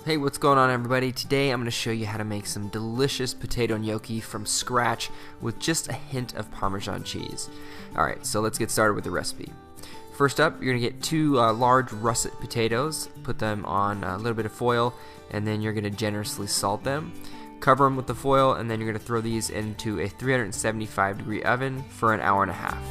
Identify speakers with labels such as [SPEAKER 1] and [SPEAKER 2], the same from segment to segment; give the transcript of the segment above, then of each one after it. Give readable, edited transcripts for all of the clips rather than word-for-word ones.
[SPEAKER 1] Hey, what's going on everybody? Today I'm going to show you how to make some delicious potato gnocchi from scratch with just a hint of Parmesan cheese. Alright, so let's get started with the recipe. First up, you're going to get two large russet potatoes, put them on a little bit of foil, and then you're going to generously salt them. Cover them with the foil, and then you're going to throw these into a 375-degree oven for an hour and a half.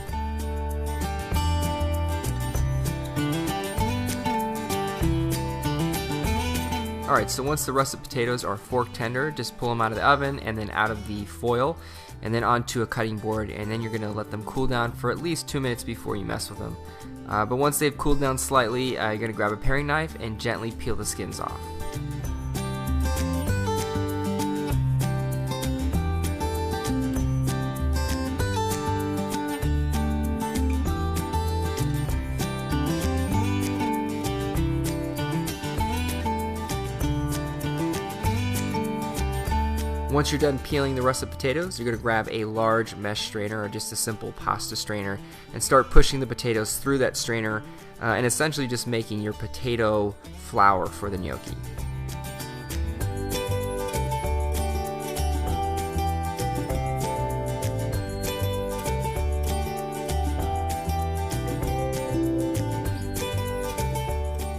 [SPEAKER 1] Alright, so once the russet potatoes are fork tender, just pull them out of the oven and then out of the foil and then onto a cutting board, and then you're going to let them cool down for at least 2 minutes before you mess with them. But once they've cooled down slightly, you're going to grab a paring knife and gently peel the skins off. Once you're done peeling the russet potatoes, you're going to grab a large mesh strainer or just a simple pasta strainer and start pushing the potatoes through that strainer and essentially just making your potato flour for the gnocchi.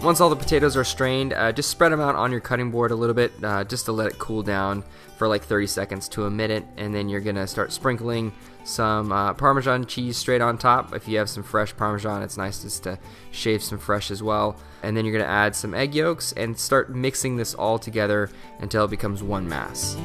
[SPEAKER 1] Once all the potatoes are strained, just spread them out on your cutting board a little bit just to let it cool down for like 30 seconds to a minute, and then you're gonna start sprinkling some Parmesan cheese straight on top. If you have some fresh Parmesan, it's nice just to shave some fresh as well. And then you're gonna add some egg yolks and start mixing this all together until it becomes one mass.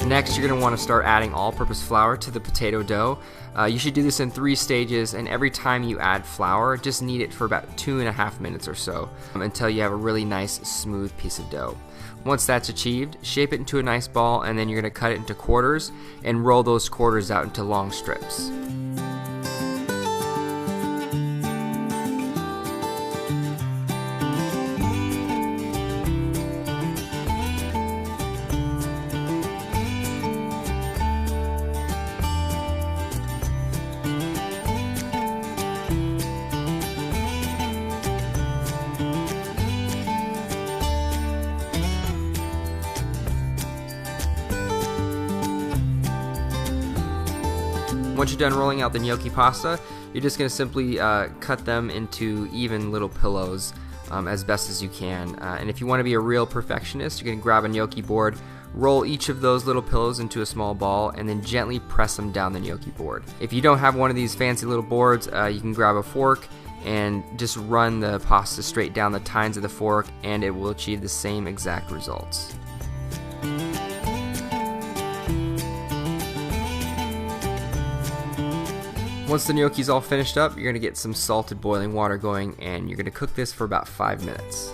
[SPEAKER 1] Next, you're going to want to start adding all-purpose flour to the potato dough. You should do this in 3 stages, and every time you add flour, just knead it for about 2.5 minutes or so until you have a really nice, smooth piece of dough. Once that's achieved, shape it into a nice ball, and then you're going to cut it into quarters and roll those quarters out into long strips. Once you're done rolling out the gnocchi pasta, you're just going to simply cut them into even little pillows as best as you can. And if you want to be a real perfectionist, you're going to grab a gnocchi board, roll each of those little pillows into a small ball, and then gently press them down the gnocchi board. If you don't have one of these fancy little boards, you can grab a fork and just run the pasta straight down the tines of the fork, and it will achieve the same exact results. Once the gnocchi's all finished up, you're going to get some salted boiling water going, and you're going to cook this for about 5 minutes.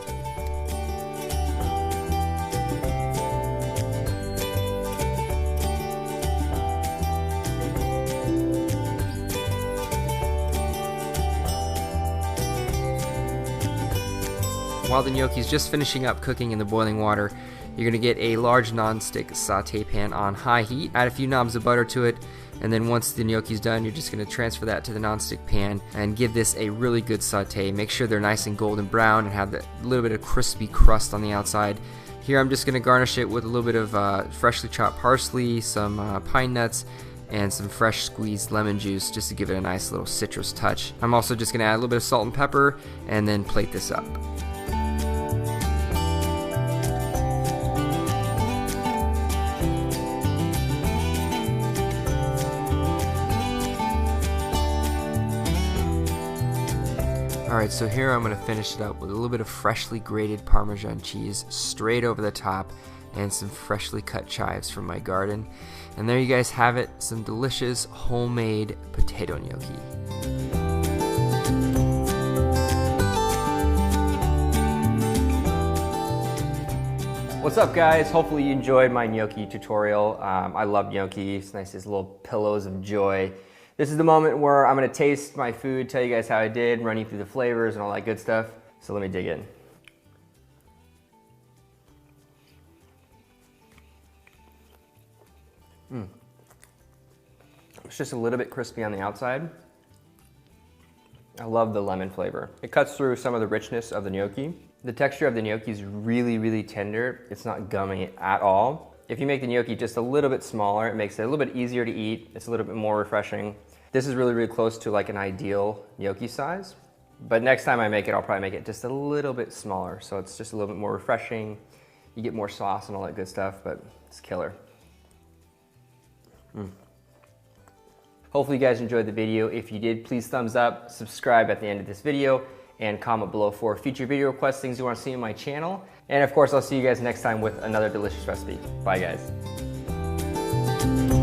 [SPEAKER 1] While the gnocchi's just finishing up cooking in the boiling water, you're going to get a large non-stick saute pan on high heat, add a few knobs of butter to it, and then once the gnocchi's done, you're just going to transfer that to the non-stick pan and give this a really good saute. Make sure they're nice and golden brown and have that little bit of crispy crust on the outside. Here I'm just going to garnish it with a little bit of freshly chopped parsley, some pine nuts, and some fresh squeezed lemon juice just to give it a nice little citrus touch. I'm also just going to add a little bit of salt and pepper and then plate this up. Alright, so here I'm going to finish it up with a little bit of freshly grated Parmesan cheese straight over the top and some freshly cut chives from my garden. And there you guys have it, some delicious homemade potato gnocchi. What's up guys? Hopefully you enjoyed my gnocchi tutorial. I love gnocchi. It's nice, these little pillows of joy. This is the moment where I'm going to taste my food, tell you guys how I did, run you through the flavors and all that good stuff. So let me dig in.
[SPEAKER 2] It's just a little bit crispy on the outside. I love the lemon flavor. It cuts through some of the richness of the gnocchi. The texture of the gnocchi is really, really tender. It's not gummy at all. If you make the gnocchi just a little bit smaller, it makes it a little bit easier to eat. It's a little bit more refreshing. This is really, really close to like an ideal gnocchi size. But next time I make it, I'll probably make it just a little bit smaller. So it's just a little bit more refreshing. You get more sauce and all that good stuff, but it's killer. Hopefully you guys enjoyed the video. If you did, please thumbs up, subscribe at the end of this video, and comment below for future video requests, things you want to see on my channel. And of course, I'll see you guys next time with another delicious recipe. Bye guys.